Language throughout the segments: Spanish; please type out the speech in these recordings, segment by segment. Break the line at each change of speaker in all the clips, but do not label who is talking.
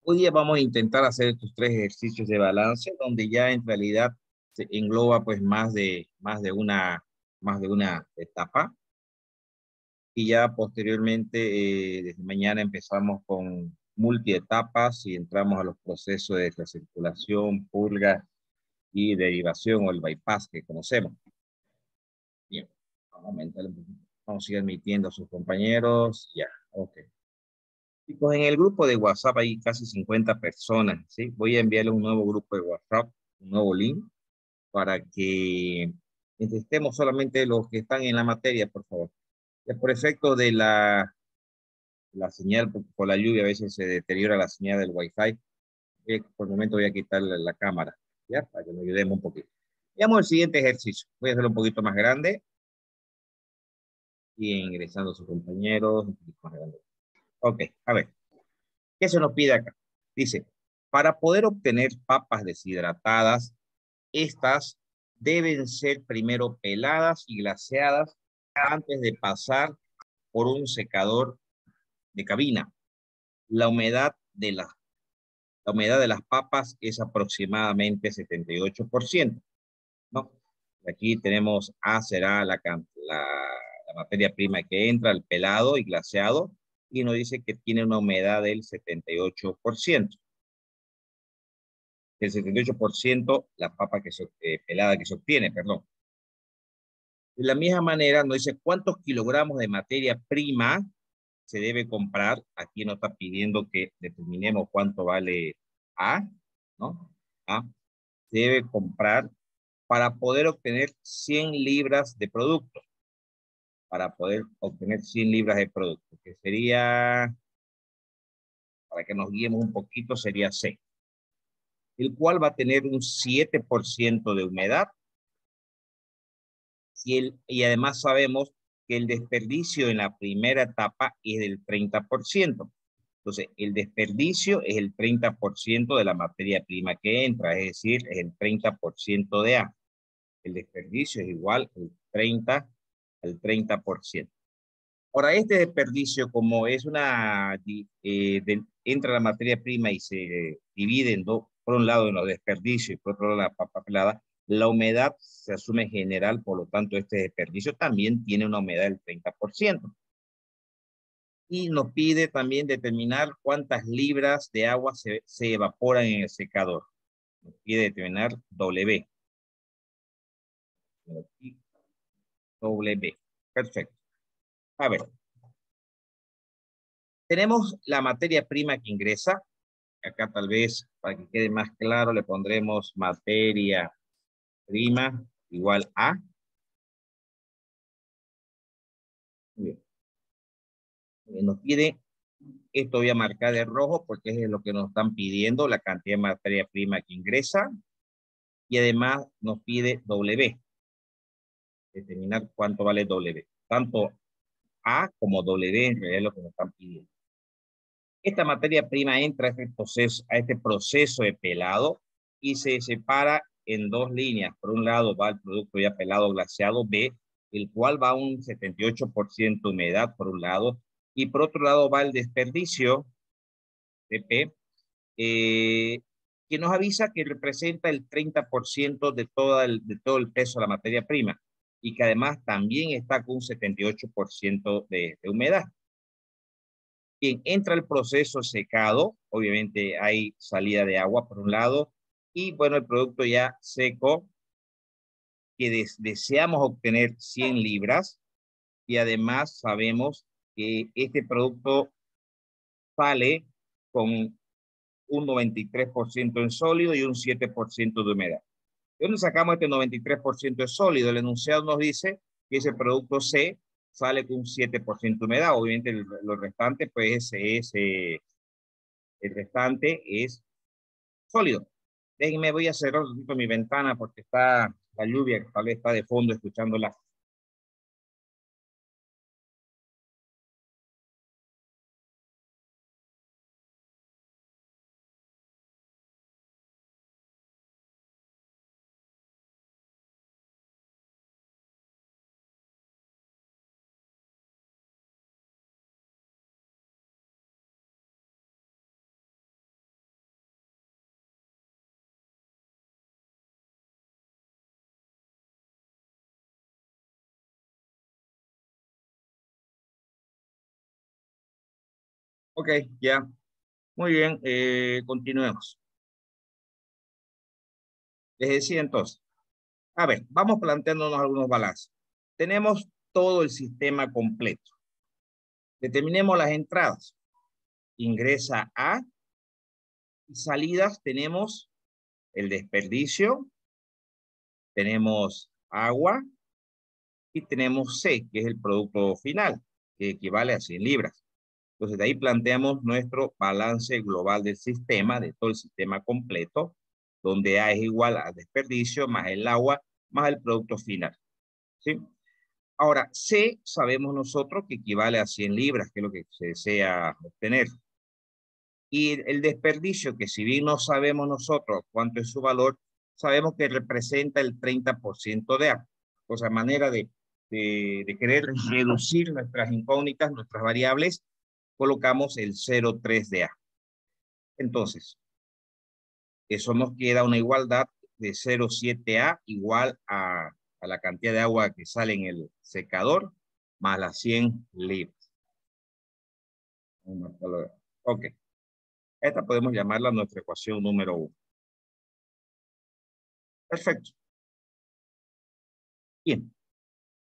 Hoy día vamos a intentar hacer estos tres ejercicios de balance, donde ya en realidad se engloba pues más de una etapa. Y ya posteriormente, desde mañana empezamos con multietapas y entramos a los procesos de recirculación, purga y derivación o el bypass que conocemos. Bien, vamos a aumentar un poquito. Vamos a ir admitiendo a sus compañeros. Ya, ok. Chicos, en el grupo de WhatsApp hay casi 50 personas, ¿sí? Voy a enviarles un nuevo grupo de WhatsApp, un nuevo link, para que estemos solamente los que están en la materia, por favor. Ya por efecto de la señal, porque por la lluvia a veces se deteriora la señal del Wi-Fi. Por el momento voy a quitar la cámara, ¿ya? Para que nos ayudemos un poquito. Veamos el siguiente ejercicio. Voy a hacerlo un poquito más grande y ingresando a sus compañeros. Un poquito más grande. Ok, a ver. ¿Qué se nos pide acá? Dice, para poder obtener papas deshidratadas, estas deben ser primero peladas y glaseadas antes de pasar por un secador de cabina. La humedad de, la, la humedad de las papas es aproximadamente 78%, ¿no? Aquí tenemos A será la materia prima que entra, el pelado y glaseado, y nos dice que tiene una humedad del 78%. El 78% la papa pelada que se obtiene, perdón. De la misma manera, nos dice cuántos kilogramos de materia prima se debe comprar. Aquí nos está pidiendo que determinemos cuánto vale A, ¿no? A se debe comprar para poder obtener 100 libras de producto. Para poder obtener 100 libras de producto, que sería, para que nos guiemos un poquito, sería C, el cual va a tener un 7% de humedad y además sabemos que el desperdicio en la primera etapa es del 30%. Entonces, el desperdicio es el 30% de la materia prima que entra, es decir, es el 30% de A. El desperdicio es igual al 30%. Ahora, este desperdicio, como es entra la materia prima y se divide en dos, por un lado en los desperdicios y por otro lado la papa pelada, la humedad se asume general, por lo tanto este desperdicio también tiene una humedad del 30%. Y nos pide también determinar cuántas libras de agua se evaporan en el secador. Nos pide determinar W. W. Perfecto. A ver, tenemos la materia prima que ingresa. Acá tal vez, para que quede más claro, le pondremos materia prima igual a. Bien. Nos pide, esto voy a marcar de rojo porque es lo que nos están pidiendo, la cantidad de materia prima que ingresa. Y además nos pide W, determinar cuánto vale W. Tanto A como W en realidad es lo que nos están pidiendo. Esta materia prima entra a este proceso de pelado y se separa en dos líneas. Por un lado va el producto ya pelado glaseado B, el cual va a un 78% de humedad por un lado, y por otro lado va el desperdicio de P, eh, que nos avisa que representa el 30% de todo el peso de la materia prima y que además también está con un 78% de humedad. Bien, entra el proceso secado, obviamente hay salida de agua por un lado, y bueno, el producto ya seco, que deseamos obtener 100 libras, y además sabemos que este producto sale con un 93% en sólido y un 7% de humedad. ¿De dónde sacamos este 93% de sólido? El enunciado nos dice que ese producto C sale con un 7% de humedad. Obviamente lo restante, pues el restante es sólido. Déjenme, voy a cerrar un poquito mi ventana porque está la lluvia, que tal vez está de fondo escuchándola. Ok, ya. Muy bien, continuemos. Les decía entonces, a ver, vamos planteándonos algunos balances. Tenemos todo el sistema completo. Determinemos las entradas. Ingresa A y salidas tenemos el desperdicio, tenemos agua y tenemos C, que es el producto final, que equivale a 100 libras. Entonces, de ahí planteamos nuestro balance global del sistema, de todo el sistema completo, donde A es igual al desperdicio, más el agua, más el producto final. ¿Sí? Ahora, C sabemos nosotros que equivale a 100 libras, que es lo que se desea obtener. Y el desperdicio, que si bien no sabemos nosotros cuánto es su valor, sabemos que representa el 30% de A. O sea, manera de querer reducir nuestras incógnitas, nuestras variables, colocamos el 0,3 de A. Entonces, eso nos queda una igualdad de 0,7A igual a la cantidad de agua que sale en el secador más las 100 libras. Ok. Esta podemos llamarla nuestra ecuación número 1. Perfecto. Bien.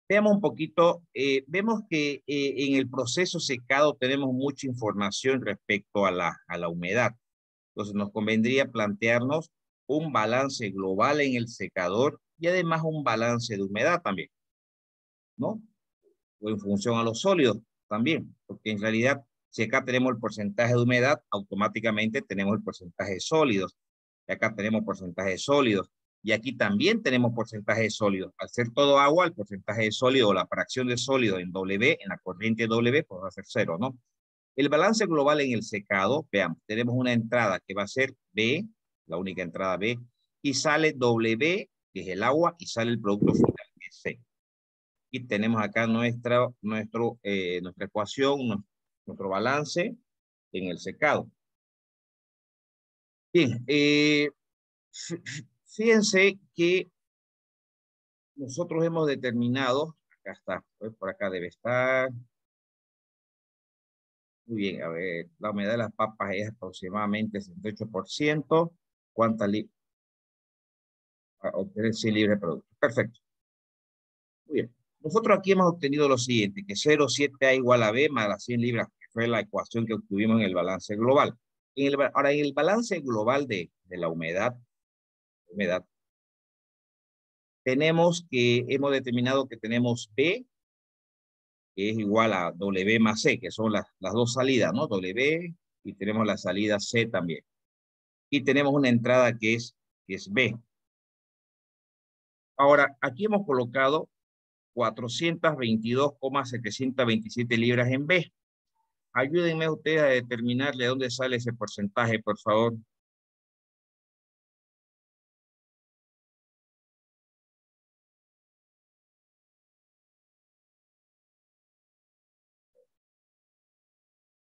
Veamos un poquito, vemos que en el proceso secado tenemos mucha información respecto a la humedad. Entonces nos convendría plantearnos un balance global en el secador y además un balance de humedad también, ¿no? O en función a los sólidos también, porque en realidad si acá tenemos el porcentaje de humedad, automáticamente tenemos el porcentaje de sólidos. Y acá tenemos porcentaje de sólidos. Y aquí también tenemos porcentaje de sólidos. Al ser todo agua, el porcentaje de sólido o la fracción de sólido en W, en la corriente W, pues va a ser 0, ¿no? El balance global en el secado, veamos, tenemos una entrada que va a ser B, la única entrada B, y sale W, que es el agua, y sale el producto final, que es C. Y tenemos acá nuestra ecuación, nuestro balance en el secado. Bien, fíjense que nosotros hemos determinado, acá está, por acá debe estar. Muy bien, a ver, la humedad de las papas es aproximadamente 68%. ¿Cuántas obtener 100 libras de producto? Perfecto. Muy bien. Nosotros aquí hemos obtenido lo siguiente, que 0,7A igual a B más las 100 libras, que fue la ecuación que obtuvimos en el balance global. Ahora, en el balance global de la humedad, tenemos que, hemos determinado que tenemos B, que es igual a W más C, que son las dos salidas, ¿no? W y tenemos la salida C también. Y tenemos una entrada que es B. Ahora, aquí hemos colocado 422,727 libras en B. Ayúdenme ustedes a determinar de dónde sale ese porcentaje, por favor.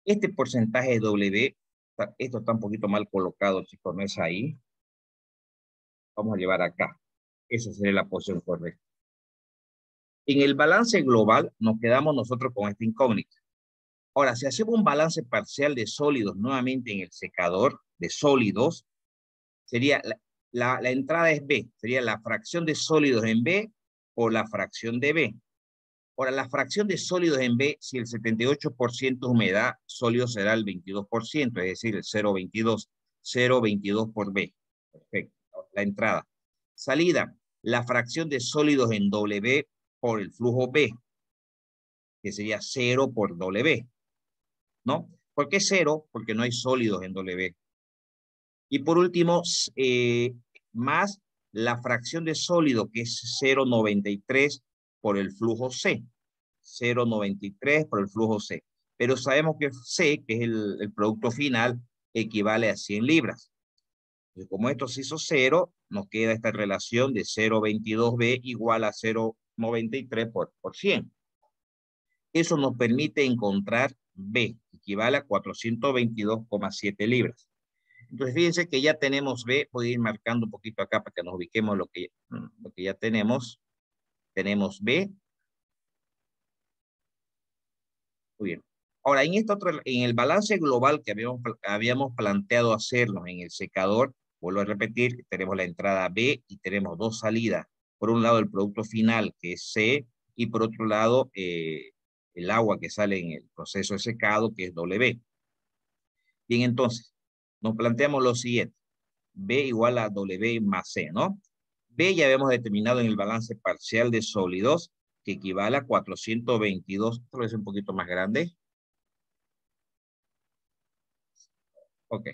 Este porcentaje de W, esto está un poquito mal colocado, chicos, no es ahí. Vamos a llevar acá. Esa sería la posición correcta. En el balance global nos quedamos nosotros con esta incógnita. Ahora, si hacemos un balance parcial de sólidos nuevamente en el secador de sólidos, sería la entrada es B, sería la fracción de sólidos en B por la fracción de B. Ahora, la fracción de sólidos en B, si el 78% es humedad, sólido será el 22%, es decir, el 0,22. 0,22 por B. Perfecto. La entrada. Salida, la fracción de sólidos en W por el flujo B, que sería 0 por W, ¿no? ¿Por qué 0? Porque no hay sólidos en W. Y por último, más la fracción de sólido, que es 0,93 por el flujo C. 0,93 por el flujo C. Pero sabemos que C, que es el producto final, equivale a 100 libras. Entonces, como esto se hizo 0, nos queda esta relación de 0,22B igual a 0,93 por 100. Eso nos permite encontrar B, que equivale a 422,7 libras. Entonces, fíjense que ya tenemos B. Voy a ir marcando un poquito acá para que nos ubiquemos lo que ya tenemos. Tenemos B. Muy bien. Ahora, en en el balance global que habíamos planteado hacernos en el secador, vuelvo a repetir, tenemos la entrada B y tenemos dos salidas. Por un lado, el producto final, que es C, y por otro lado, el agua que sale en el proceso de secado, que es W. Bien, entonces, nos planteamos lo siguiente. B igual a W más C, ¿no? B ya habíamos determinado en el balance parcial de sólidos, que equivale a 422, tal vez un poquito más grande. Ok.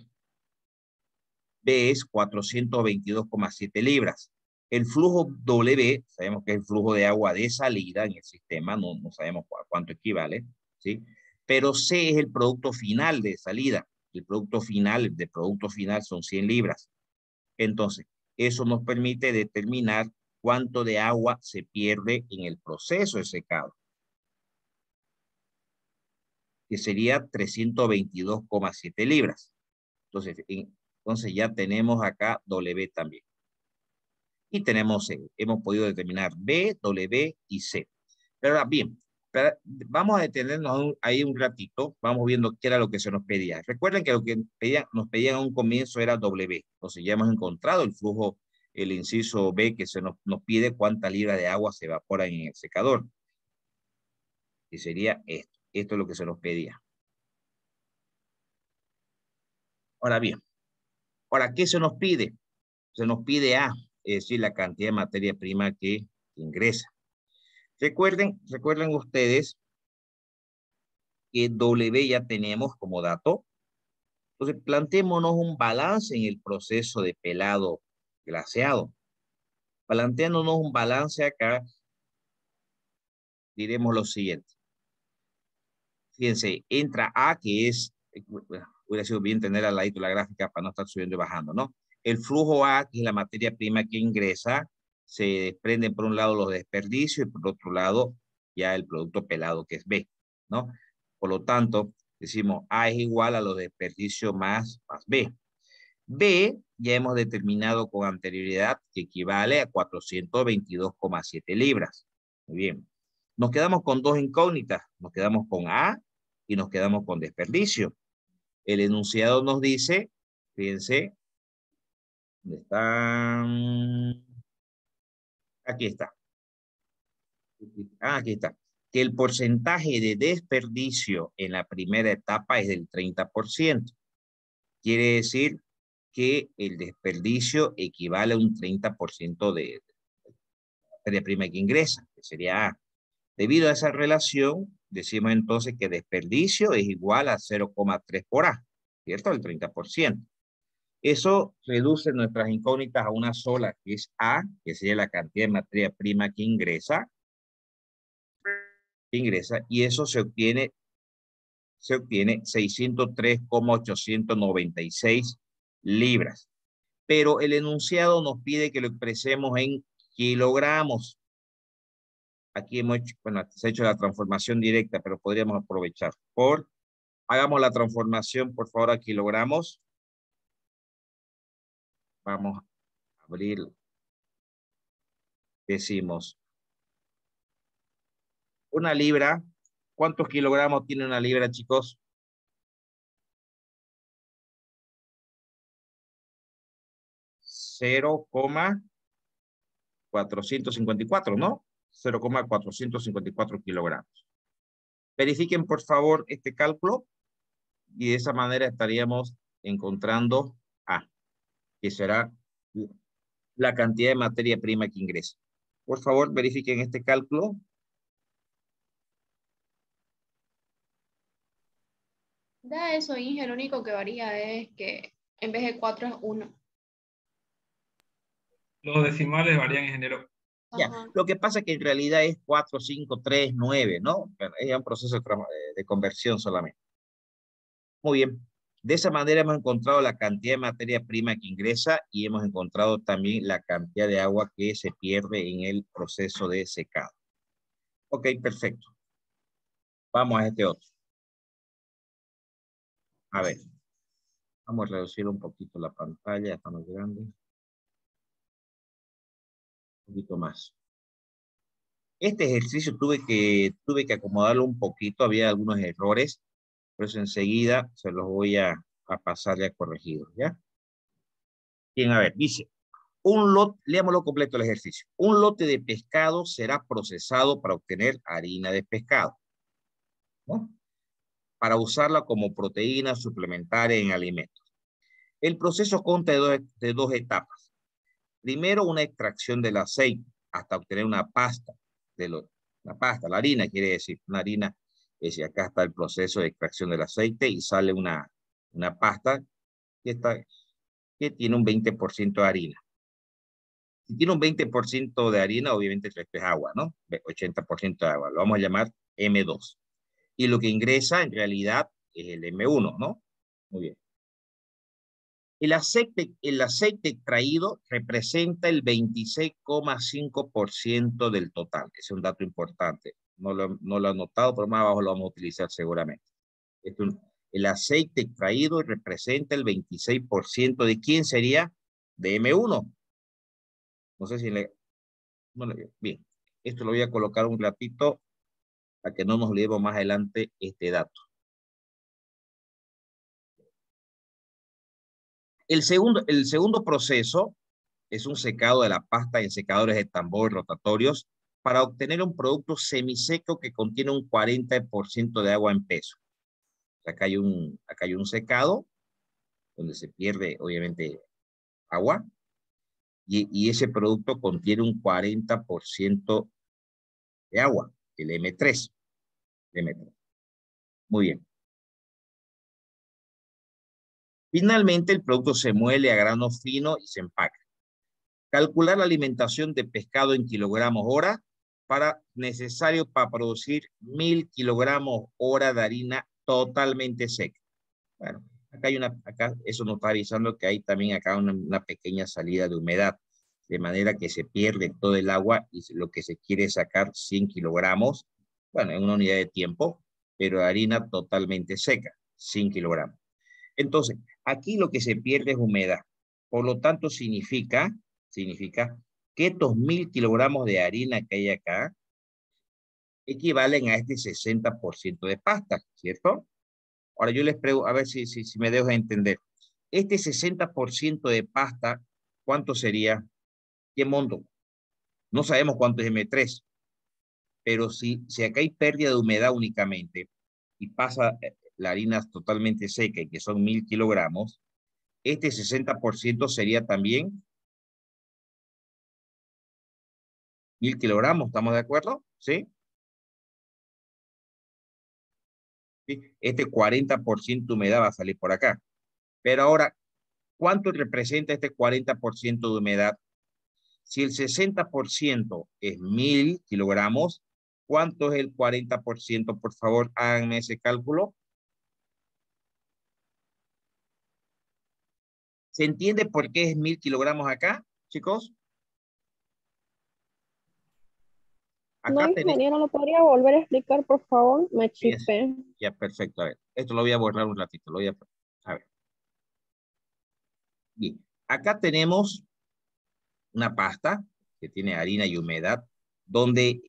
B es 422,7 libras. El flujo W, sabemos que es el flujo de agua de salida en el sistema, no sabemos cuánto equivale, ¿sí? Pero C es el producto final de salida. El producto final, de producto final son 100 libras. Entonces, eso nos permite determinar cuánto de agua se pierde en el proceso de secado, que sería 322,7 libras. Entonces ya tenemos acá W también. Y tenemos C. Hemos podido determinar B, W y C. Pero ahora bien, vamos a detenernos ahí un ratito. Vamos viendo qué era lo que se nos pedía. Recuerden que lo que nos pedían a un comienzo era W. Entonces ya hemos encontrado el flujo, el inciso B, que nos pide cuánta libra de agua se evapora en el secador. Y sería esto. Esto es lo que se nos pedía. Ahora bien, ¿ahora qué se nos pide? Se nos pide A, es decir, la cantidad de materia prima que ingresa. Recuerden ustedes que W ya tenemos como dato. Entonces, planteémonos un balance en el proceso de pelado glaseado. Planteándonos un balance acá, diremos lo siguiente. Fíjense, entra A, que es, bueno, hubiera sido bien tener al ladito la gráfica para no estar subiendo y bajando, ¿no? El flujo A, que es la materia prima que ingresa, se desprenden por un lado los desperdicios y por otro lado ya el producto pelado, que es B, ¿no? Por lo tanto, decimos A es igual a los desperdicios más B. B ya hemos determinado con anterioridad que equivale a 422,7 libras. Muy bien. Nos quedamos con dos incógnitas. Nos quedamos con A y nos quedamos con desperdicio. El enunciado nos dice, fíjense, ¿dónde están? Aquí está. Aquí está. Que el porcentaje de desperdicio en la primera etapa es del 30%. Quiere decir que el desperdicio equivale a un 30% de materia prima que ingresa, que sería A. Debido a esa relación, decimos entonces que desperdicio es igual a 0,3 por A, ¿cierto? El 30%. Eso reduce nuestras incógnitas a una sola, que es A, que sería la cantidad de materia prima que ingresa, y eso se obtiene 603,896 libras. Pero el enunciado nos pide que lo expresemos en kilogramos. Aquí hemos hecho, bueno, se ha hecho la transformación directa, pero podríamos aprovechar. Hagamos la transformación, por favor, a kilogramos. Vamos a abrir. Decimos, una libra. ¿Cuántos kilogramos tiene una libra, chicos? 0,454, ¿no? 0,454 kilogramos. Verifiquen, por favor, este cálculo y de esa manera estaríamos encontrando A, que será la cantidad de materia prima que ingresa. Por favor, verifiquen este cálculo.
Da eso, Inge, lo único que varía es que en vez de 4 es 1.
Los decimales varían en género.
Ya,
Ajá.
lo que pasa es que en realidad es 4, 5, 3, 9, ¿no? Pero es un proceso de conversión solamente. Muy bien. De esa manera hemos encontrado la cantidad de materia prima que ingresa y hemos encontrado también la cantidad de agua que se pierde en el proceso de secado. Ok, perfecto. Vamos a este otro. A ver, vamos a reducir un poquito la pantalla, está muy grande. Un poquito más. Este ejercicio tuve que acomodarlo un poquito, había algunos errores. Por eso enseguida se los voy a pasar ya corregidos, ¿ya? Bien, a ver, dice, un lote, leámoslo completo el ejercicio. Un lote de pescado será procesado para obtener harina de pescado, ¿no? Para usarla como proteína suplementaria en alimentos. El proceso consta de dos etapas. Primero, una extracción del aceite hasta obtener una pasta. La harina quiere decir, una harina. Acá está el proceso de extracción del aceite y sale una pasta que tiene un 20% de harina. Si tiene un 20% de harina, obviamente esto es agua, ¿no? 80% de agua. Lo vamos a llamar M2. Y lo que ingresa en realidad es el M1, ¿no? Muy bien. El aceite extraído representa el 26,5% del total. Ese es un dato importante. No lo he anotado, pero más abajo lo vamos a utilizar seguramente. El aceite extraído representa el 26%. ¿De quién sería? De M1. No sé si bueno, bien. Esto lo voy a colocar un ratito para que no nos olvidemos más adelante este dato. El segundo proceso es un secado de la pasta en secadores de tambor rotatorios para obtener un producto semiseco que contiene un 40% de agua en peso. Acá hay un secado donde se pierde, obviamente, agua y ese producto contiene un 40% de agua, el M3. Muy bien. Finalmente, el producto se muele a grano fino y se empaca. Calcular la alimentación de pescado en kilogramos hora necesario para producir 1000 kilogramos hora de harina totalmente seca. Bueno, acá eso nos está avisando que hay también acá una pequeña salida de humedad, de manera que se pierde todo el agua y lo que se quiere es sacar 100 kilogramos, bueno, en una unidad de tiempo, pero harina totalmente seca, 100 kilogramos. Entonces, aquí lo que se pierde es humedad. Por lo tanto, significa que estos 1000 kilogramos de harina que hay acá equivalen a este 60% de pasta, ¿cierto? Ahora yo les pregunto, a ver si me dejo entender. Este 60% de pasta, ¿cuánto sería? ¿Qué monto? No sabemos cuánto es M3, pero si acá hay pérdida de humedad únicamente y pasa la harina totalmente seca y que son 1000 kilogramos, este 60% sería también 1000 kilogramos, ¿estamos de acuerdo? ¿Sí? ¿Sí? Este 40% de humedad va a salir por acá. Pero ahora, ¿cuánto representa este 40% de humedad? Si el 60% es 1000 kilogramos, ¿cuánto es el 40%? Por favor, háganme ese cálculo. ¿Se entiende por qué es 1000 kilogramos acá, chicos?
No,
Acá tenemos...
ingeniero, ¿lo podría volver a explicar, por favor? Me chipé.
Ya, perfecto. A ver, esto lo voy a borrar un ratito. A ver. Bien, acá tenemos una pasta que tiene harina y humedad, donde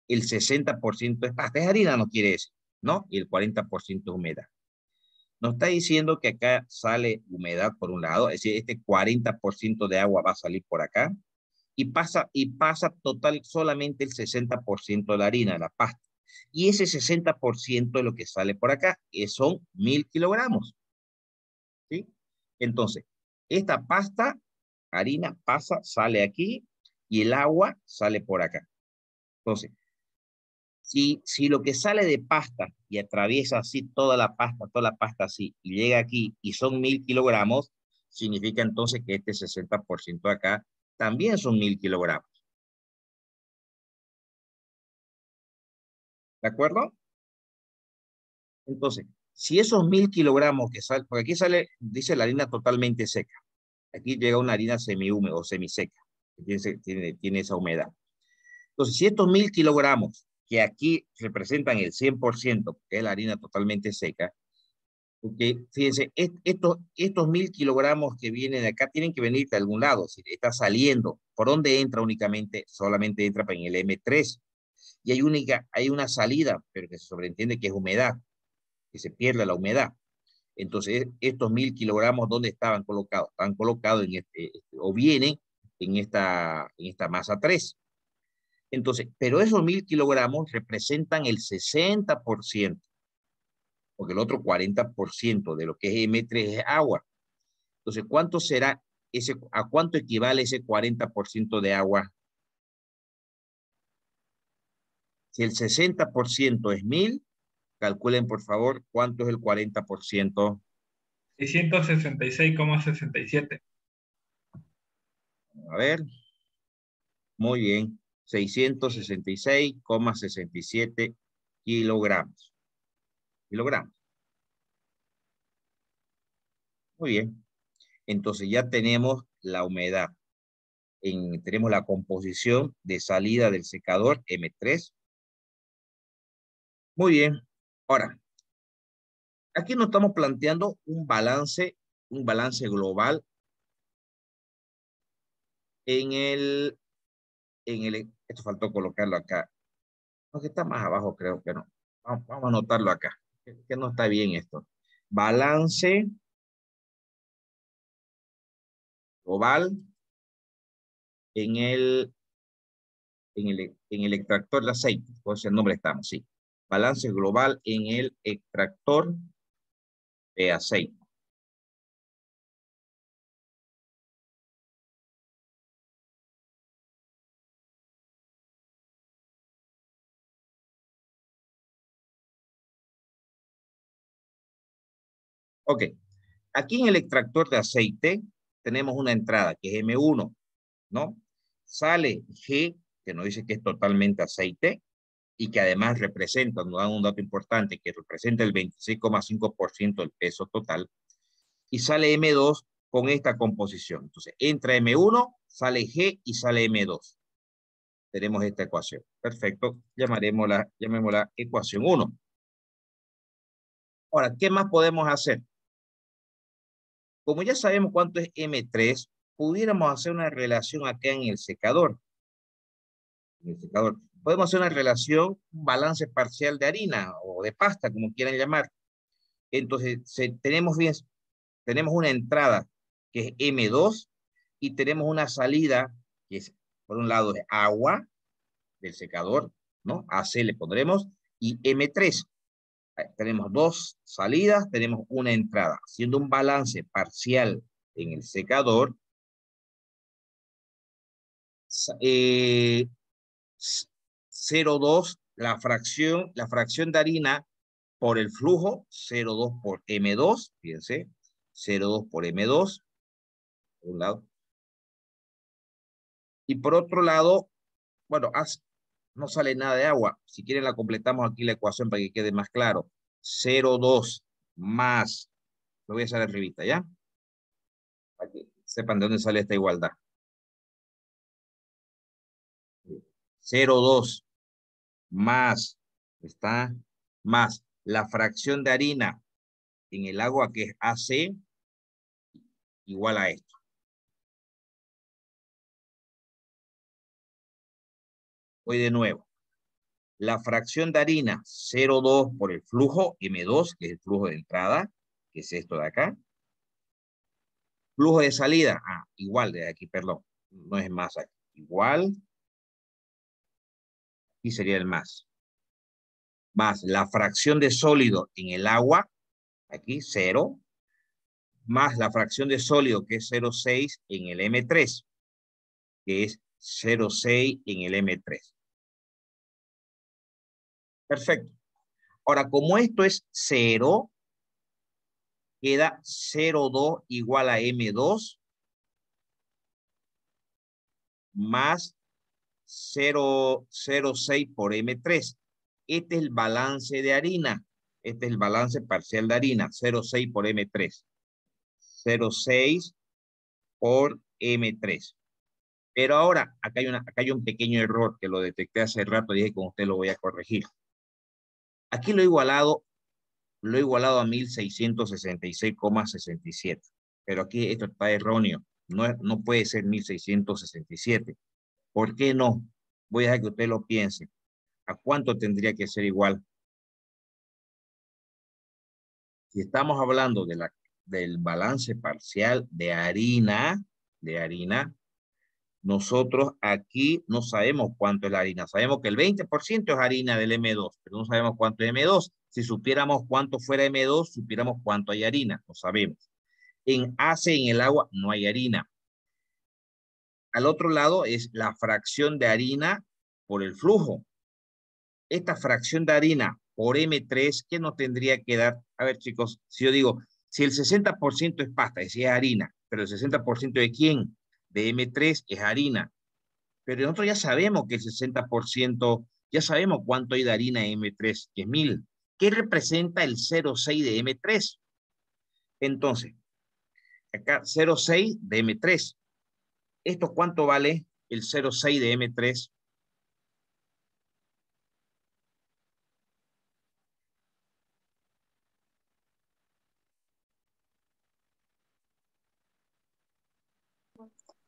el 60% es pasta. Es harina, no quiere decir, ¿no? Y el 40% es humedad. Nos está diciendo que acá sale humedad por un lado, es decir, este 40% de agua va a salir por acá, y pasa total solamente el 60% de la harina, de la pasta. Y ese 60% es lo que sale por acá, que son 1000 kilogramos. ¿Sí? Entonces, esta pasta, harina, sale aquí, y el agua sale por acá. Entonces, si lo que sale de pasta y atraviesa así toda la pasta así, y llega aquí y son 1000 kilogramos, significa entonces que este 60% de acá también son 1000 kilogramos. ¿De acuerdo? Entonces, si esos 1000 kilogramos que salen, porque aquí sale, dice la harina totalmente seca. Aquí llega una harina semihúmeda o semiseca, que tiene esa humedad. Entonces, si estos 1000 kilogramos, que aquí representan el 100%, que es la harina totalmente seca, porque fíjense, estos 1000 kilogramos que vienen de acá tienen que venir de algún lado, si está saliendo. ¿Por dónde entra únicamente? Solamente entra en el M3. Y hay una salida, pero que se sobreentiende que es humedad. que se pierda la humedad. Entonces, estos 1000 kilogramos, ¿dónde estaban colocados? Están colocados en o vienen en esta masa 3. Entonces, pero esos 1000 kilogramos representan el 60%, porque el otro 40% de lo que es M3 es agua. Entonces, ¿cuánto será a cuánto equivale ese 40% de agua? Si el 60% es 1000, calculen por favor cuánto es el 40%.
666,67.
A ver, muy bien, 666,67 kilogramos. Muy bien, entonces ya tenemos la humedad. Tenemos la composición de salida del secador M3. Muy bien, ahora, aquí nos estamos planteando un balance global esto faltó colocarlo acá. No, que está más abajo, creo que no. Vamos a anotarlo acá, que no está bien esto. Balance global en el extractor de aceite. Pues el nombre estamos, sí. Balance global en el extractor de aceite. Ok, aquí en el extractor de aceite tenemos una entrada que es M1, ¿no? Sale G, que nos dice que es totalmente aceite y que además representa, nos dan un dato importante, que representa el 26,5% del peso total, y sale M2 con esta composición. Entonces, entra M1, sale G y sale M2. Tenemos esta ecuación. Perfecto, llamémosla ecuación 1. Ahora, ¿qué más podemos hacer? Como ya sabemos cuánto es M3, pudiéramos hacer una relación acá en el secador. Podemos hacer una relación, un balance parcial de harina o de pasta, como quieran llamar. Entonces, tenemos una entrada que es M2 y tenemos una salida que es, por un lado, es agua del secador, ¿no? AC le pondremos, y M3. Tenemos dos salidas, tenemos una entrada. Haciendo un balance parcial en el secador, 0,2, la fracción de harina por el flujo, 0,2 por M2, fíjense, 0,2 por M2, por un lado. Y por otro lado, bueno, no sale nada de agua. Si quieren la completamos aquí la ecuación para que quede más claro. 0,2 más, lo voy a hacer arribita, ¿ya? Para que sepan de dónde sale esta igualdad. 0,2 más, más la fracción de harina en el agua que es AC, igual a esto. Voy de nuevo. La fracción de harina, 0,2 por el flujo M2, que es el flujo de entrada, que es esto de acá. Flujo de salida, igual de aquí, perdón, no es más aquí. Igual, y sería el más. Más la fracción de sólido en el agua, aquí 0, más la fracción de sólido que es 0,6 en el M3, que es 0,6 en el M3. Perfecto. Ahora, como esto es 0, queda 0,2 igual a M2 más 0,06 por M3. Este es el balance de harina. Este es el balance parcial de harina. 0,6 por M3. 0,6 por M3. Pero ahora, acá hay un pequeño error que lo detecté hace rato y dije con usted lo voy a corregir. Aquí lo he igualado a 1666,67. Pero aquí esto está erróneo. No puede ser 1667. ¿Por qué no? Voy a dejar que usted lo piense. ¿A cuánto tendría que ser igual? Si estamos hablando del balance parcial de harina, nosotros aquí no sabemos cuánto es la harina. Sabemos que el 20% es harina del M2, pero no sabemos cuánto es M2. Si supiéramos cuánto fuera M2, supiéramos cuánto hay harina. No sabemos. En ACE, en el agua, no hay harina. Al otro lado es la fracción de harina por el flujo. Esta fracción de harina por M3, ¿qué nos tendría que dar? A ver, chicos, si yo digo, si el 60% es pasta, es harina, pero el 60% de quién? De M3 es harina. Pero nosotros ya sabemos que el 60%, ya sabemos cuánto hay de harina en M3, que es 1000. ¿Qué representa el 0,6 de M3? Entonces, acá 0,6 de M3. ¿Esto cuánto vale el 0,6 de M3?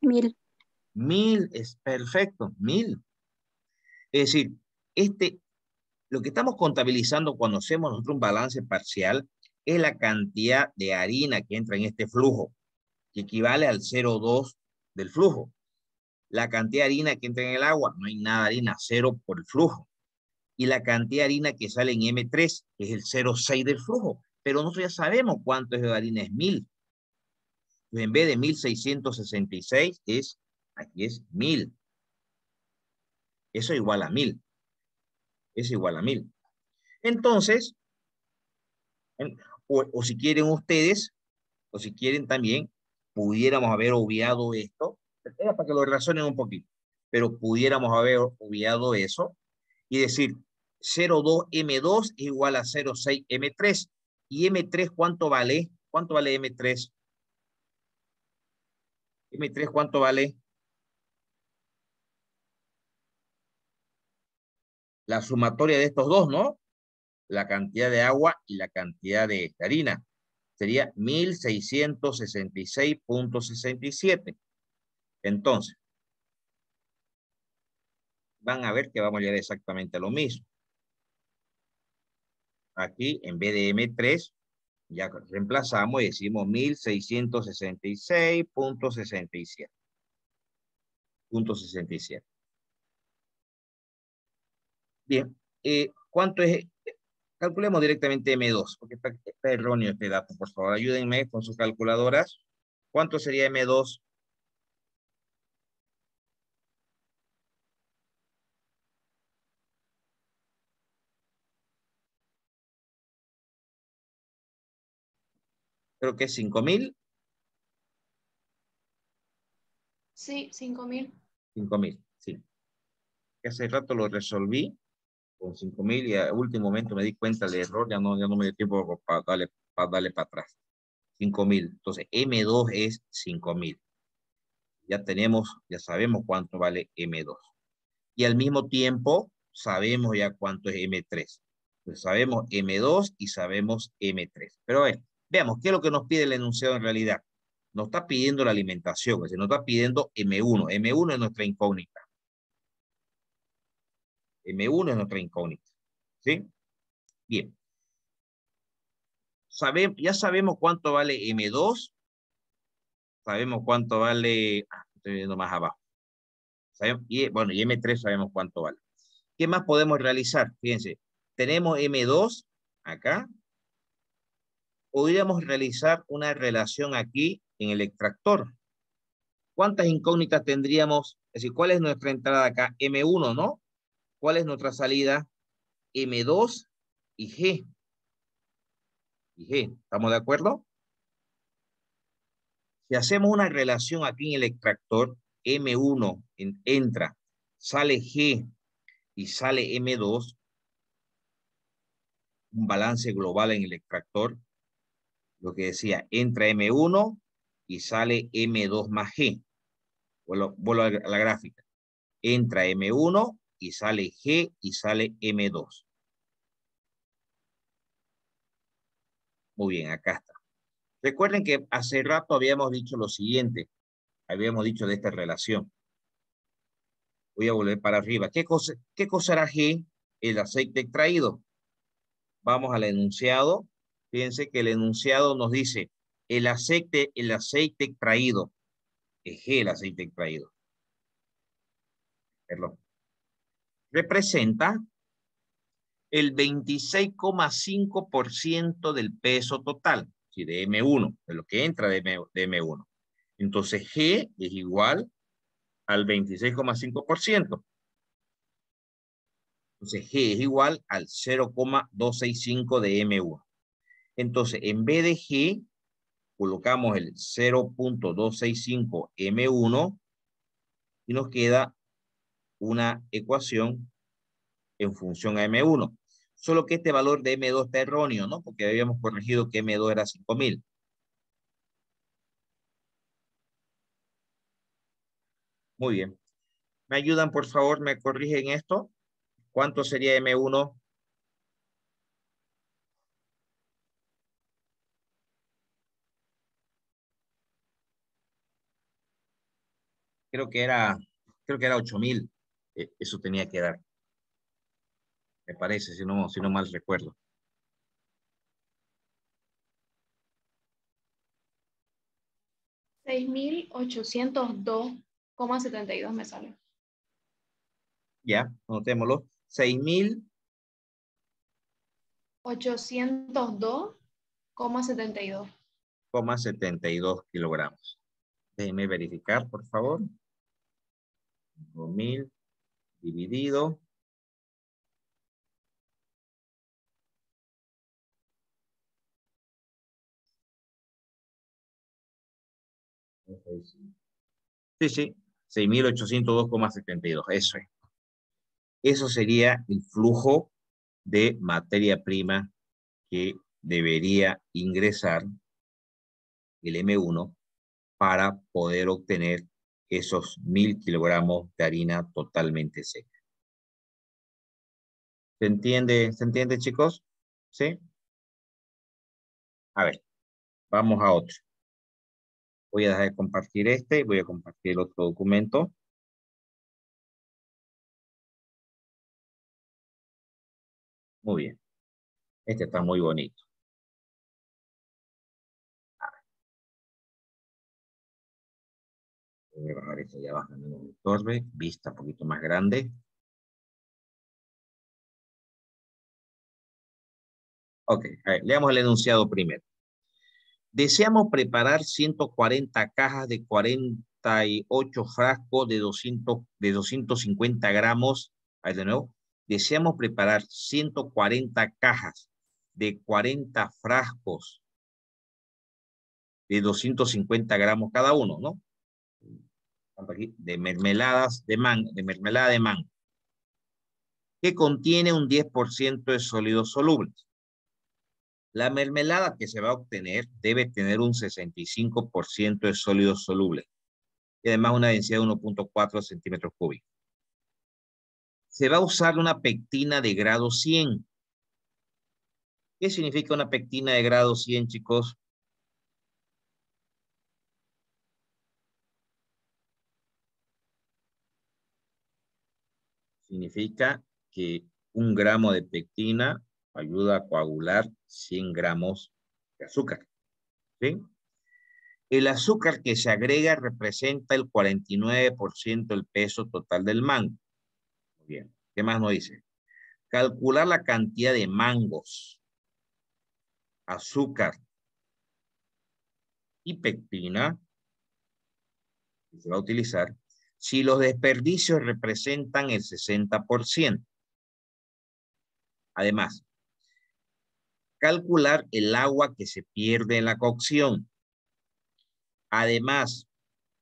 Mil.
1000 es perfecto, 1000. Es decir, lo que estamos contabilizando cuando hacemos nosotros un balance parcial es la cantidad de harina que entra en este flujo, que equivale al 0,2 del flujo. La cantidad de harina que entra en el agua, no hay nada de harina, 0 por el flujo. Y la cantidad de harina que sale en M3, que es el 0,6 del flujo. Pero nosotros ya sabemos cuánto es de harina, es 1000. Entonces, en vez de 1666, aquí es 1000. Eso igual a 1000. Eso igual a 1000. Entonces, o si quieren ustedes, o si quieren también, pudiéramos haber obviado esto, era para que lo razonen un poquito, pero pudiéramos haber obviado eso y decir 0,2M2 es igual a 0,6M3. ¿Y M3 cuánto vale? ¿Cuánto vale M3? ¿M3 cuánto vale? La sumatoria de estos dos, ¿no? La cantidad de agua y la cantidad de harina. Sería 1666.67. Entonces, van a ver que vamos a llegar exactamente a lo mismo. Aquí, en vez de M3, ya reemplazamos y decimos 1666.67. Bien, ¿cuánto es? Calculemos directamente M2, porque está erróneo este dato. Por favor, ayúdenme con sus calculadoras. ¿Cuánto sería M2? Creo que es 5000.
Sí, 5000.
5000, sí. Hace rato lo resolví con 5000 y a último momento me di cuenta del error, ya no me dio tiempo para darle para atrás. 5000. Entonces, M2 es 5000. Ya sabemos cuánto vale M2. Y al mismo tiempo, sabemos ya cuánto es M3. Pues sabemos M2 y sabemos M3. Pero a ver, veamos, ¿qué es lo que nos pide el enunciado en realidad? Nos está pidiendo la alimentación, es decir, nos está pidiendo M1. M1 es nuestra incógnita. M1 es nuestra incógnita. ¿Sí? Bien. Ya sabemos cuánto vale M2. Sabemos cuánto vale... estoy viendo más abajo. Y M3 sabemos cuánto vale. ¿Qué más podemos realizar? Fíjense, tenemos M2 acá. Podríamos realizar una relación aquí en el extractor. ¿Cuántas incógnitas tendríamos? Es decir, ¿cuál es nuestra entrada acá? M1, ¿no? ¿Cuál es nuestra salida? M2 y G. ¿Estamos de acuerdo? Si hacemos una relación aquí en el extractor, M1 entra, sale G y sale M2, un balance global en el extractor, lo que decía, entra M1 y sale M2 más G. Vuelvo a la gráfica. Entra M1 y sale G y sale M2. Muy bien, acá está. Recuerden que hace rato habíamos dicho lo siguiente. Habíamos dicho de esta relación. Voy a volver para arriba. ¿Qué cosa era G? El aceite extraído. Vamos al enunciado. Fíjense que el enunciado nos dice el aceite extraído. Es el aceite extraído. Perdón. Representa el 26,5% del peso total, ¿sí? De M1, de lo que entra de M1. Entonces G es igual al 26,5%. Entonces G es igual al 0,265 de M1. Entonces, en vez de G, colocamos el 0,265 M1 y nos queda una ecuación en función a M1. Solo que este valor de M2 está erróneo, ¿no? Porque habíamos corregido que M2 era 5000. Muy bien. ¿Me ayudan, por favor? ¿Me corrigen esto? ¿Cuánto sería M1? Creo que era 8000. Eso tenía que dar. Me parece, si no mal recuerdo.
$6,802,72 me sale.
Ya, anotémoslo.
802,72.
6,000,72 kilogramos. Déjenme verificar, por favor. 5000 dividido. Sí, 6,802,72. Eso es. Eso sería el flujo de materia prima que debería ingresar el M1 para poder obtener esos 1000 kilogramos de harina totalmente seca. ¿Se entiende, chicos? ¿Sí? A ver, vamos a otro. Voy a dejar de compartir este, voy a compartir el otro documento. Muy bien. Este está muy bonito. Voy a bajar esto ya abajo en el torre, vista un poquito más grande. Ok, a ver, leamos el enunciado primero. Deseamos preparar 140 cajas de 48 frascos de 250 gramos. A ver, de nuevo. Deseamos preparar 140 cajas de 40 frascos de 250 gramos cada uno, ¿no? De mermeladas de mermelada de mango, que contiene un 10% de sólidos solubles. La mermelada que se va a obtener debe tener un 65% de sólidos solubles y además una densidad de 1,4 centímetros cúbicos. Se va a usar una pectina de grado 100. ¿Qué significa una pectina de grado 100, chicos? Significa que 1 gramo de pectina ayuda a coagular 100 gramos de azúcar. ¿Sí? El azúcar que se agrega representa el 49% del peso total del mango. Muy bien. ¿Qué más nos dice? Calcular la cantidad de mangos, azúcar y pectina que se va a utilizar si los desperdicios representan el 60%. Además, calcular el agua que se pierde en la cocción. Además,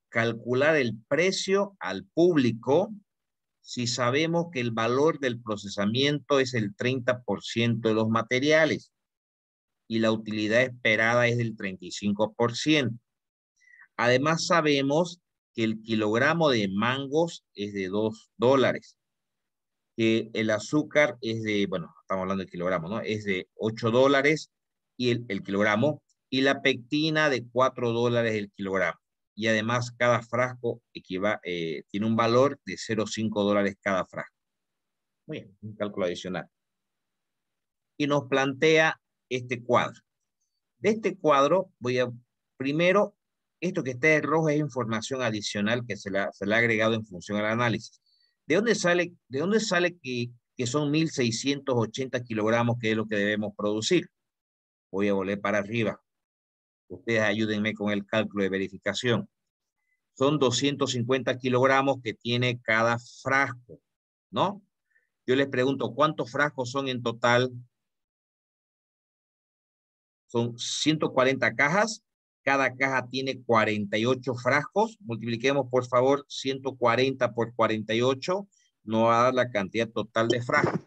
calcular el precio al público si sabemos que el valor del procesamiento es el 30% de los materiales y la utilidad esperada es del 35%. Además, sabemos que el kilogramo de mangos es de $2, que el azúcar es de, bueno, estamos hablando de kilogramos, ¿no? Es de $8 y el kilogramo, y la pectina de $4 el kilogramo. Y además cada frasco tiene un valor de $0,5 cada frasco. Muy bien, un cálculo adicional. Y nos plantea este cuadro. De este cuadro voy a, primero, esto que está en rojo es información adicional que se le ha agregado en función al análisis. ¿De dónde sale que son 1.680 kilogramos, que es lo que debemos producir? Voy a volver para arriba. Ustedes ayúdenme con el cálculo de verificación. Son 250 kilogramos que tiene cada frasco, ¿no? Yo les pregunto, ¿cuántos frascos son en total? Son 140 cajas. Cada caja tiene 48 frascos. Multipliquemos, por favor, 140 por 48. Nos va a dar la cantidad total de frascos.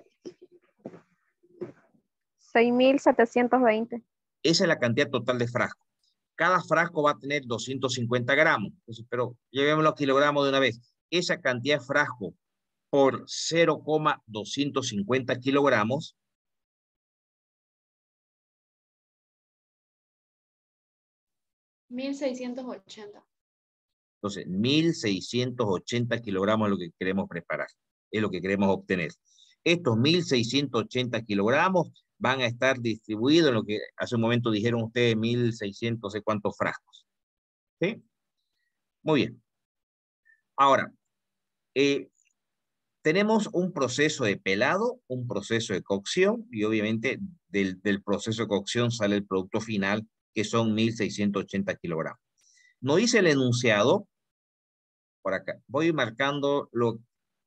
6.720.
Esa es la cantidad total de frascos. Cada frasco va a tener 250 gramos. Entonces, pero llevémoslo a kilogramos de una vez. Esa cantidad de frasco por 0,250 kilogramos.
$1,680.
Entonces, 1.680 kilogramos es lo que queremos preparar. Es lo que queremos obtener. Estos 1.680 kilogramos van a estar distribuidos en lo que hace un momento dijeron ustedes, 1.600, no sé cuántos frascos. ¿Sí? Muy bien. Ahora, tenemos un proceso de pelado, un proceso de cocción, y obviamente del proceso de cocción sale el producto final, que son 1.680 kilogramos. No dice el enunciado, por acá, voy marcando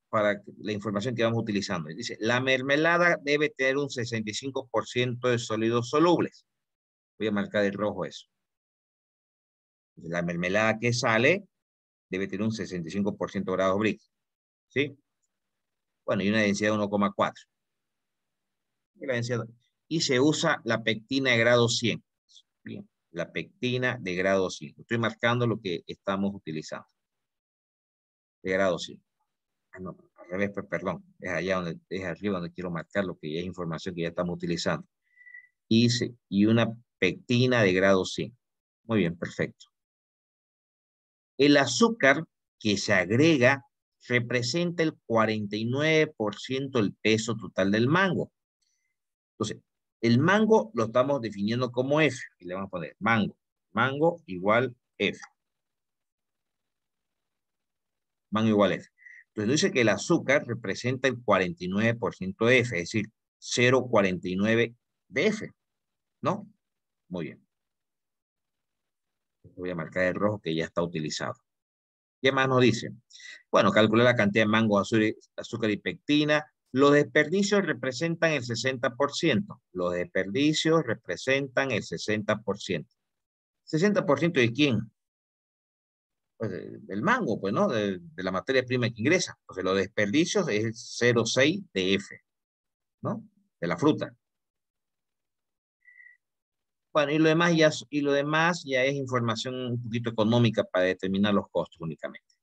para la información que vamos utilizando. Dice, la mermelada debe tener un 65% de sólidos solubles. Voy a marcar de rojo eso. La mermelada que sale debe tener un 65% de grados Brix. ¿Sí? Bueno, y una densidad de 1,4. Y se usa la pectina de grado 100. Bien, la pectina de grado 100. Estoy marcando lo que estamos utilizando. De grado 100. Ah, no, al revés, perdón. Es allá donde, es arriba donde quiero marcar lo que ya es información que ya estamos utilizando. Y una pectina de grado 100. Muy bien, perfecto. El azúcar que se agrega representa el 49% del peso total del mango. Entonces, el mango lo estamos definiendo como F. Y le vamos a poner mango. Mango igual F. Mango igual F. Entonces dice que el azúcar representa el 49% de F, es decir, 0,49 de F, ¿no? Muy bien. Voy a marcar el rojo que ya está utilizado. ¿Qué más nos dice? Bueno, calcular la cantidad de mango, azúcar y pectina. Los desperdicios representan el 60%. Los desperdicios representan el 60%. ¿60% de quién? Pues del mango, pues, ¿no? De la materia prima que ingresa. Entonces, los desperdicios es el 0,6 de F, ¿no? De la fruta. Bueno, y lo demás ya es información un poquito económica para determinar los costos únicamente.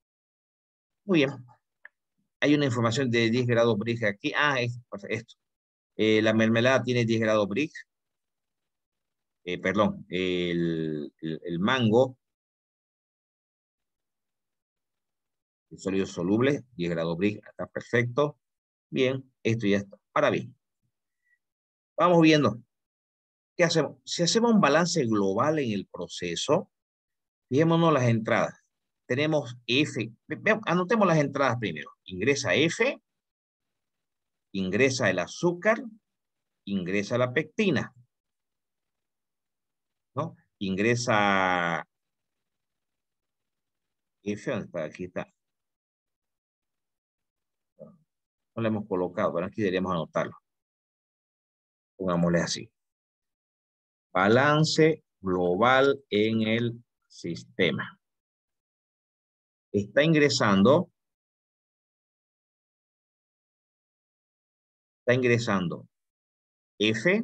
Muy bien. Hay una información de 10 grados Brix aquí. Ah, esto. La mermelada tiene 10 grados Brix. Perdón, el mango, el sólido soluble, 10 grados Brix, está perfecto. Bien, esto ya está. Ahora bien, vamos viendo. ¿Qué hacemos? Si hacemos un balance global en el proceso, fijémonos las entradas. Tenemos F, anotemos las entradas primero. Ingresa F, ingresa el azúcar, ingresa la pectina, ¿no? Ingresa F, ¿dónde está? Aquí está. No lo hemos colocado, pero aquí deberíamos anotarlo. Pongámosle así. Balance global en el sistema. Está ingresando F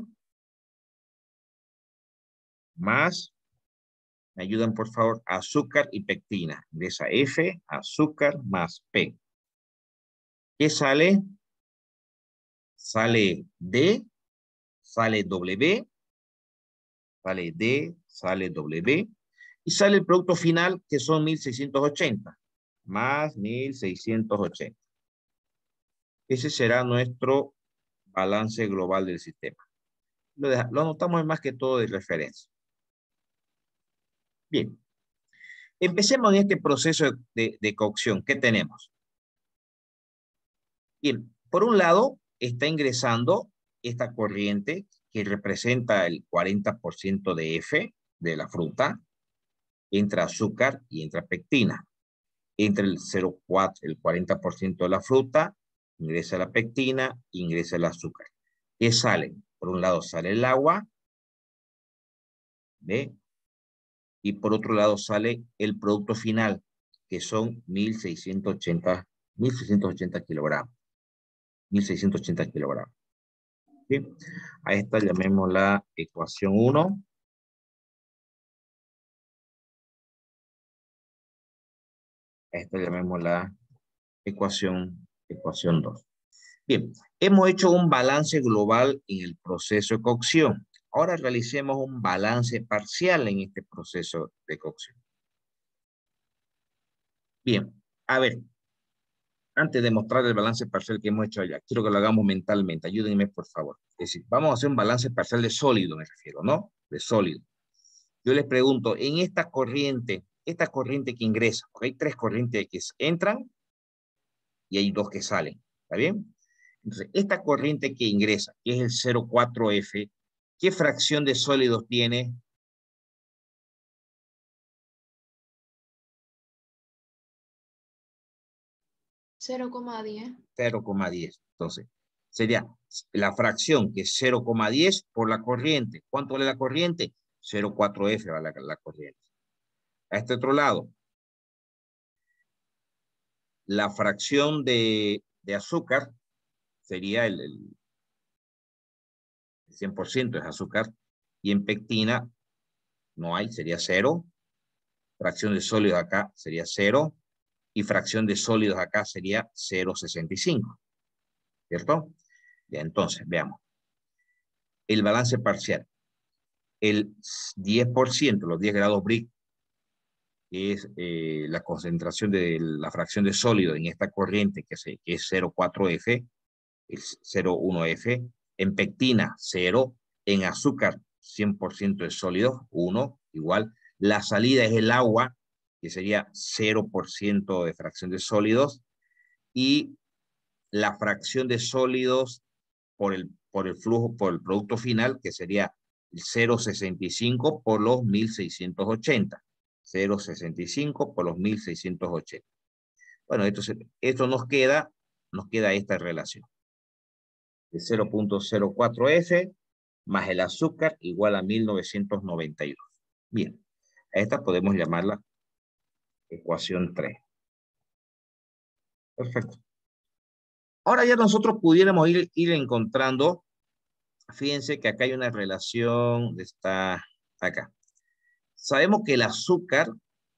más, me ayudan por favor, azúcar y pectina. Ingresa F, azúcar más P. ¿Qué sale? Sale D, sale W, sale D, sale W, y sale el producto final que son 1.680, más 1.680. Ese será nuestro balance global del sistema. Lo anotamos más que todo de referencia. Bien. Empecemos en este proceso de cocción. ¿Qué tenemos? Bien, por un lado está ingresando esta corriente que representa el 40% de F de la fruta. Entra azúcar y entra pectina. Entra el 0,4, el 40% de la fruta, ingresa la pectina, ingresa el azúcar. ¿Qué sale? Por un lado sale el agua, ¿ve? Y por otro lado sale el producto final, que son 1680 kilogramos. 1680 kilogramos. ¿Sí? A esta llamemos la ecuación 1. A esta llamemos la ecuación 2. Bien, hemos hecho un balance global en el proceso de cocción. Ahora realicemos un balance parcial en este proceso de cocción. Bien, a ver, antes de mostrar el balance parcial que hemos hecho allá, quiero que lo hagamos mentalmente. Ayúdenme, por favor. Es decir, vamos a hacer un balance parcial de sólido, me refiero, ¿no? De sólido. Yo les pregunto, en esta corriente que ingresa, porque hay 3 corrientes que entran y hay 2 que salen, ¿está bien? Entonces, esta corriente que ingresa, que es el 0,4F, ¿qué fracción de sólidos tiene?
$0,10.
0,10. Entonces, sería la fracción que es 0,10 por la corriente. ¿Cuánto vale la corriente? 0,4F vale la corriente. A este otro lado, la fracción de azúcar sería el 100% es azúcar, y en pectina no hay, sería 0. Fracción de sólidos acá sería 0, y fracción de sólidos acá sería 0,65. ¿Cierto? Ya, entonces, veamos. El balance parcial. El 10%, los 10 grados Brix, que es la concentración de la fracción de sólido en esta corriente, que es 0,4F, es 0,1F, en pectina 0, en azúcar 100% de sólido, 1, igual. La salida es el agua, que sería 0% de fracción de sólidos, y la fracción de sólidos por el flujo, por el producto final, que sería 0,65 por los 1680. 0,65 por los 1680. Bueno, esto nos queda esta relación. De 0,04F más el azúcar igual a 1992. Bien, a esta podemos llamarla ecuación 3. Perfecto. Ahora ya nosotros pudiéramos ir encontrando, fíjense que acá hay una relación, está acá. Sabemos que el azúcar,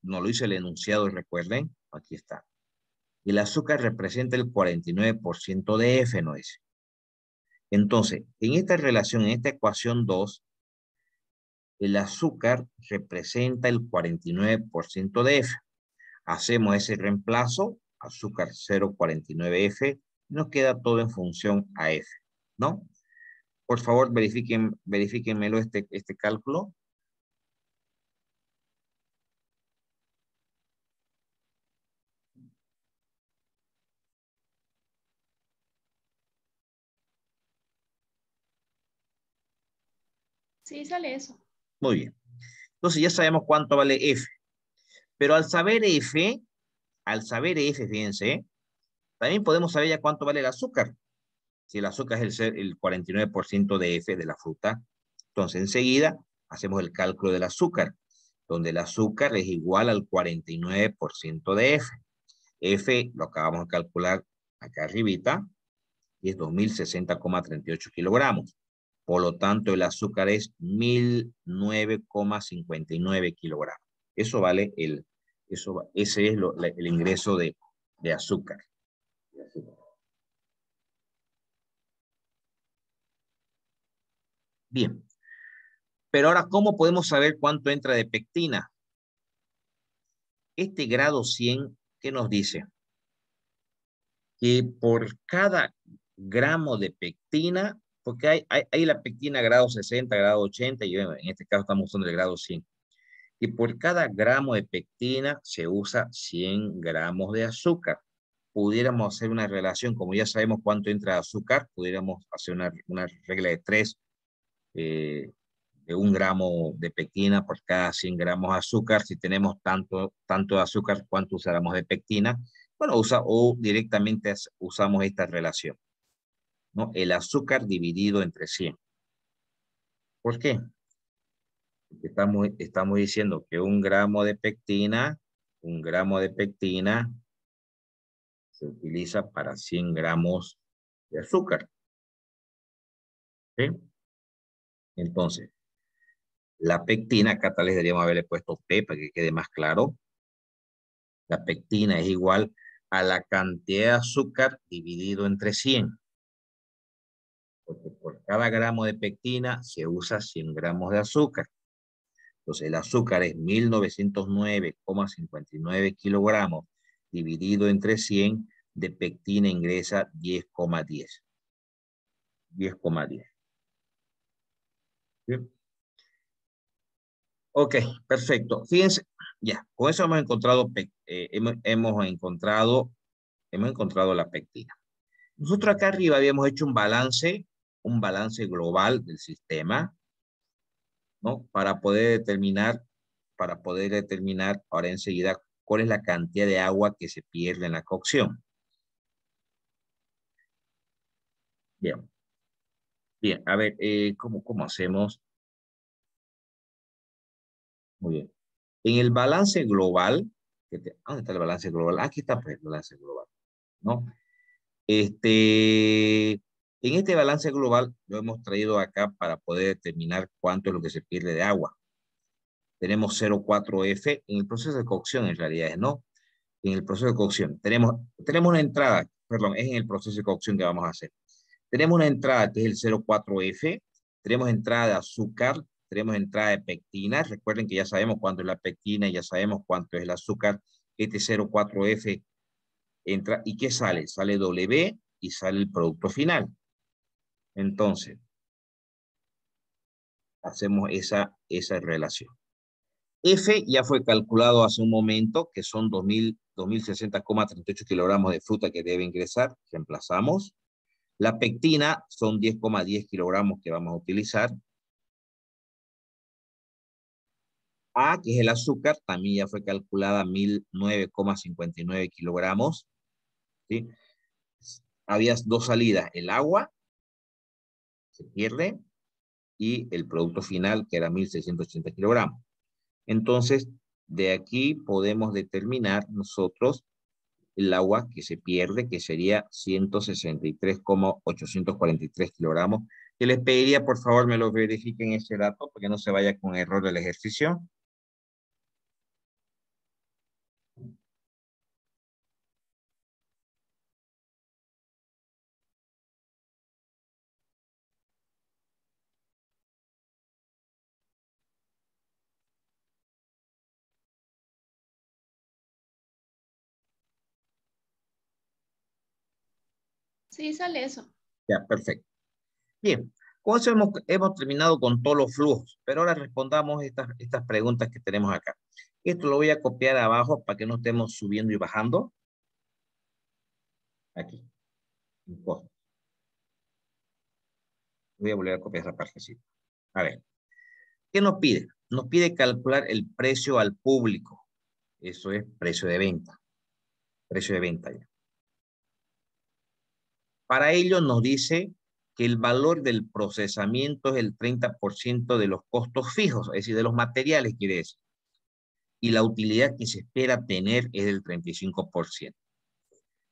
no lo hice el enunciado, recuerden, aquí está. El azúcar representa el 49% de F, ¿no dice? Entonces, en esta relación, en esta ecuación 2, el azúcar representa el 49% de F. Hacemos ese reemplazo, azúcar 0,49F, nos queda todo en función a F, ¿no? Por favor, verifíquenmelo este cálculo.
Sí, sale eso.
Muy bien. Entonces ya sabemos cuánto vale F. Pero al saber F, fíjense, también podemos saber ya cuánto vale el azúcar. Si el azúcar es el 49% de F de la fruta, entonces enseguida hacemos el cálculo del azúcar, donde el azúcar es igual al 49% de F. F lo acabamos de calcular acá arribita, y es 2060,38 kilogramos. Por lo tanto, el azúcar es 1009,59 kilogramos. Eso vale ese es el ingreso de azúcar. Bien. Pero ahora, ¿cómo podemos saber cuánto entra de pectina? Este grado 100, ¿qué nos dice? Que por cada gramo de pectina, porque hay la pectina grado 60, grado 80, y bueno, en este caso estamos usando el grado 100. que por cada gramo de pectina se usa 100 gramos de azúcar. Pudiéramos hacer una relación, como ya sabemos cuánto entra de azúcar, pudiéramos hacer una regla de 3, de 1 gramo de pectina por cada 100 gramos de azúcar. Si tenemos tanto de azúcar, ¿cuánto usaremos de pectina? Bueno, o directamente usamos esta relación, ¿no? El azúcar dividido entre 100. ¿Por qué? Porque estamos diciendo que 1 gramo de pectina, 1 gramo de pectina se utiliza para 100 gramos de azúcar. ¿Sí? Entonces, la pectina, acá tal vez deberíamos haberle puesto P para que quede más claro. La pectina es igual a la cantidad de azúcar dividido entre 100. Porque por cada gramo de pectina se usa 100 gramos de azúcar. Entonces el azúcar es 1909,59 kilogramos dividido entre 100, de pectina ingresa 10,10. 10,10. ¿Sí? Ok, perfecto. Fíjense, ya, con eso hemos encontrado, hemos encontrado la pectina. Nosotros acá arriba habíamos hecho un balance global del sistema, ¿no? Para poder determinar ahora enseguida cuál es la cantidad de agua que se pierde en la cocción. Bien. Bien, a ver, ¿cómo hacemos? Muy bien. En el balance global, ¿dónde está el balance global? Aquí está pues, el balance global, ¿no? En este balance global lo hemos traído acá para poder determinar cuánto es lo que se pierde de agua. Tenemos 0,4F en el proceso de cocción, en realidad, ¿no? En el proceso de cocción. Tenemos una entrada, perdón, es en el proceso de cocción que vamos a hacer. Tenemos una entrada que es el 0,4F, tenemos entrada de azúcar, tenemos entrada de pectina. Recuerden que ya sabemos cuánto es la pectina, ya sabemos cuánto es el azúcar. Este 0,4F entra, ¿y qué sale? Sale W y sale el producto final. Entonces, hacemos esa relación. F ya fue calculado hace un momento, que son 2060,38 kilogramos de fruta que debe ingresar. Reemplazamos. La pectina son 10,10 kilogramos que vamos a utilizar. A, que es el azúcar, también ya fue calculada 1009,59 kilogramos. ¿Sí? Había 2 salidas, el agua se pierde y el producto final, que era 1680 kilogramos. Entonces, de aquí podemos determinar nosotros el agua que se pierde, que sería 163,843 kilogramos. Que les pediría, por favor, me lo verifiquen ese dato, porque no se vaya con error del ejercicio.
Sí, sale eso.
Ya, perfecto. Bien, con eso hemos terminado con todos los flujos, pero ahora respondamos estas preguntas que tenemos acá. Esto lo voy a copiar abajo para que no estemos subiendo y bajando. Aquí. Voy a volver a copiar esa partecita. A ver, ¿qué nos pide? Nos pide calcular el precio al público. Eso es precio de venta. Precio de venta ya. Para ello nos dice que el valor del procesamiento es el 30% de los costos fijos, es decir, de los materiales, quiere decir. Y la utilidad que se espera tener es del 35%.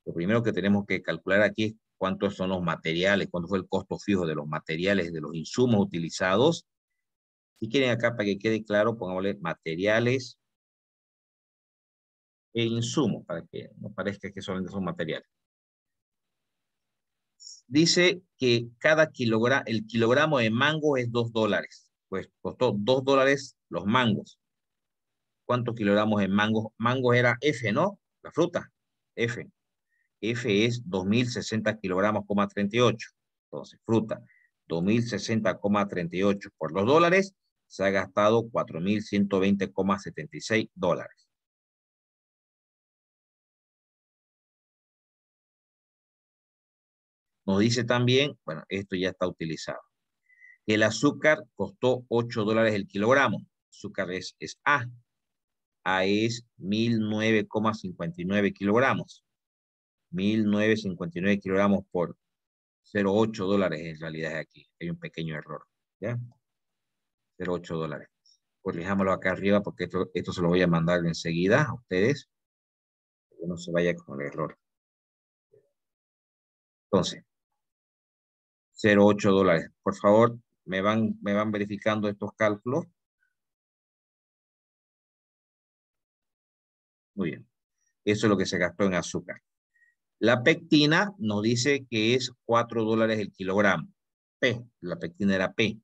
Lo primero que tenemos que calcular aquí es cuántos son los materiales, cuánto fue el costo fijo de los materiales, de los insumos utilizados. Si quieren acá, para que quede claro, pongámosle materiales e insumos, para que no parezca que solamente son materiales. Dice que el kilogramo de mango es $2. Pues costó $2 los mangos. ¿Cuántos kilogramos de mangos? Mangos era F, ¿no? La fruta, F. F es 2060 kilogramos, 38. Entonces, fruta, 2060,38 por los dólares, se ha gastado $4,120,76. Nos dice también, bueno, esto ya está utilizado. El azúcar costó $8 el kilogramo. Azúcar es A. A es 1.009,59 kilogramos. 1.959 kilogramos por $0,8 en realidad es aquí. Hay un pequeño error. ¿Ya? $0,8. Corrijámoslo acá arriba porque esto se lo voy a mandar enseguida a ustedes. Que no se vaya con el error. Entonces, $0,8. Por favor, me van verificando estos cálculos. Muy bien. Eso es lo que se gastó en azúcar. La pectina nos dice que es $4 el kilogramo. P, la pectina era P.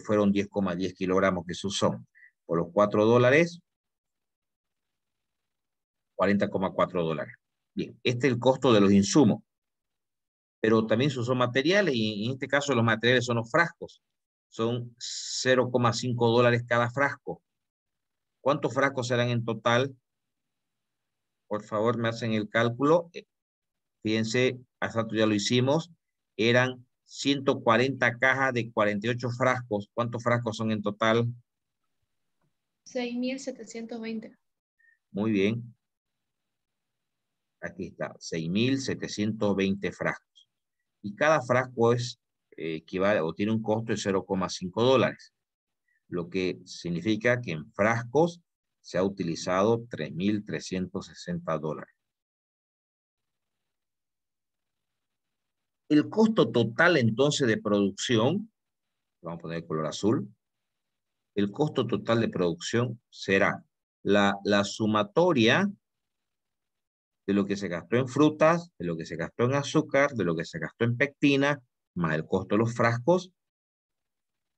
Fueron 10,10 kilogramos que se usó. Por los $4, $40,4. Bien, este es el costo de los insumos. Pero también se usó materiales y en este caso los materiales son los frascos. Son $0,5 cada frasco. ¿Cuántos frascos serán en total? Por favor, me hacen el cálculo. Fíjense, hace rato ya lo hicimos. Eran 140 cajas de 48 frascos. ¿Cuántos frascos son en total?
6.720.
Muy bien. Aquí está, 6.720 frascos. Y cada frasco equivale o tiene un costo de $0,5. Lo que significa que en frascos se ha utilizado $3.360. El costo total entonces de producción, vamos a poner el color azul, el costo total de producción será la sumatoria de lo que se gastó en frutas, de lo que se gastó en azúcar, de lo que se gastó en pectina, más el costo de los frascos.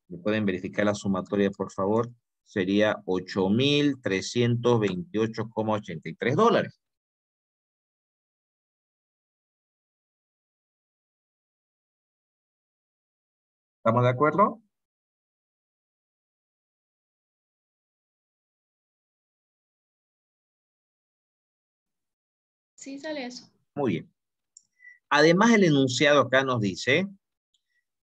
¿Me pueden verificar la sumatoria, por favor? Sería $8,328,83. ¿Estamos de acuerdo?
Sí, sale eso.
Muy bien. Además, el enunciado acá nos dice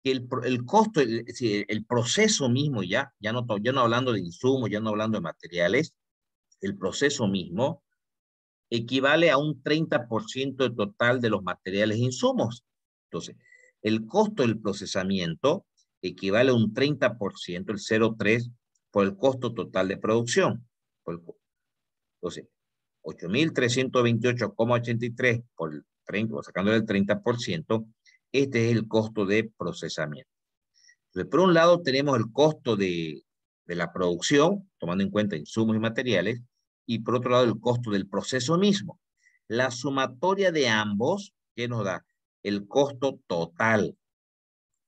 que el costo, el proceso mismo ya no hablando de insumos, ya no hablando de materiales, el proceso mismo equivale a un 30% del total de los materiales e insumos. Entonces, el costo del procesamiento equivale a un 30%, el 0,3, por el costo total de producción. Entonces, 8,328,83 por el 30, sacándole el 30%, este es el costo de procesamiento. Entonces, por un lado tenemos el costo de la producción, tomando en cuenta insumos y materiales, y por otro lado el costo del proceso mismo. La sumatoria de ambos, ¿qué nos da? El costo total.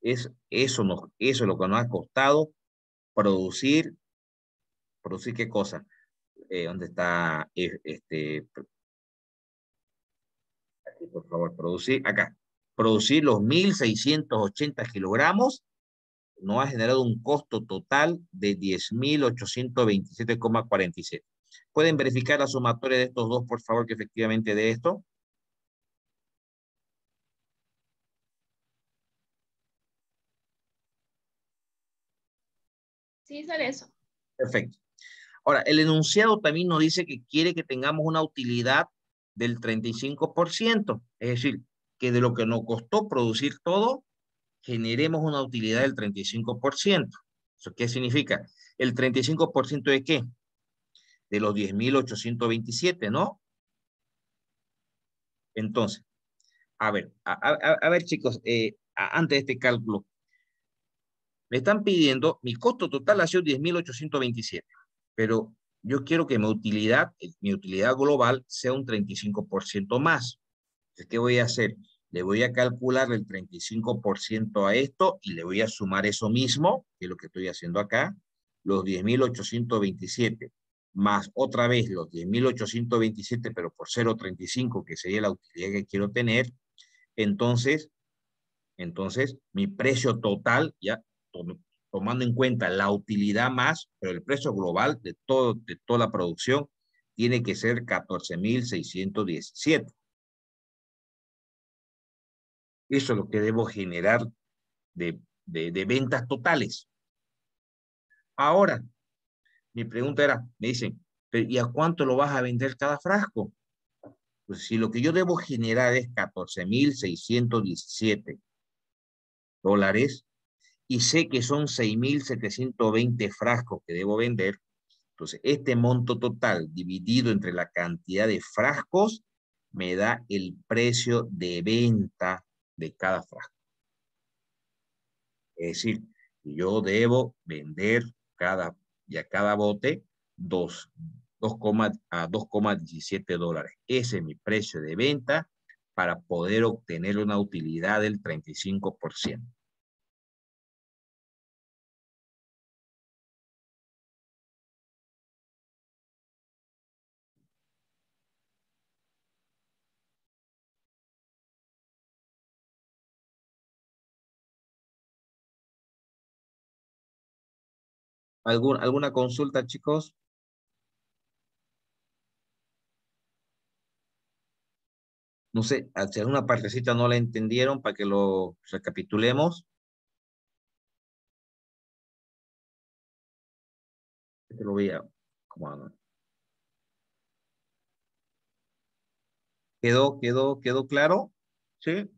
Eso es lo que nos ha costado producir ¿qué cosa? ¿Dónde está? Aquí, por favor, acá. Producir los 1.680 kilogramos nos ha generado un costo total de 10.827,47. ¿Pueden verificar la sumatoria de estos dos, por favor, que efectivamente de esto?
Sí, sale eso.
Perfecto. Ahora, el enunciado también nos dice que quiere que tengamos una utilidad del 35%, es decir, que de lo que nos costó producir todo, generemos una utilidad del 35%. ¿Eso qué significa? ¿El 35% de qué? De los 10.827, ¿no? Entonces, a ver chicos, antes de este cálculo, me están pidiendo, mi costo total ha sido 10.827, pero yo quiero que mi utilidad global sea un 35% más. Entonces, ¿qué voy a hacer? Le voy a calcular el 35% a esto y le voy a sumar eso mismo, que es lo que estoy haciendo acá, los 10.827, más otra vez los 10.827, pero por 0,35, que sería la utilidad que quiero tener. Entonces mi precio total, ya tomando en cuenta la utilidad más, pero el precio global de toda la producción tiene que ser 14.617. Eso es lo que debo generar de ventas totales. Ahora, mi pregunta era, me dicen, ¿y a cuánto lo vas a vender cada frasco? Pues si lo que yo debo generar es 14.617 dólares y sé que son 6.720 frascos que debo vender, entonces este monto total dividido entre la cantidad de frascos me da el precio de venta de cada frasco. Es decir, yo debo vender cada bote 2,17 dólares. Ese es mi precio de venta para poder obtener una utilidad del 35%. ¿Alguna consulta, chicos? No sé, si alguna partecita no la entendieron para que lo recapitulemos. Que lo veía. ¿Quedó claro? ¿Sí?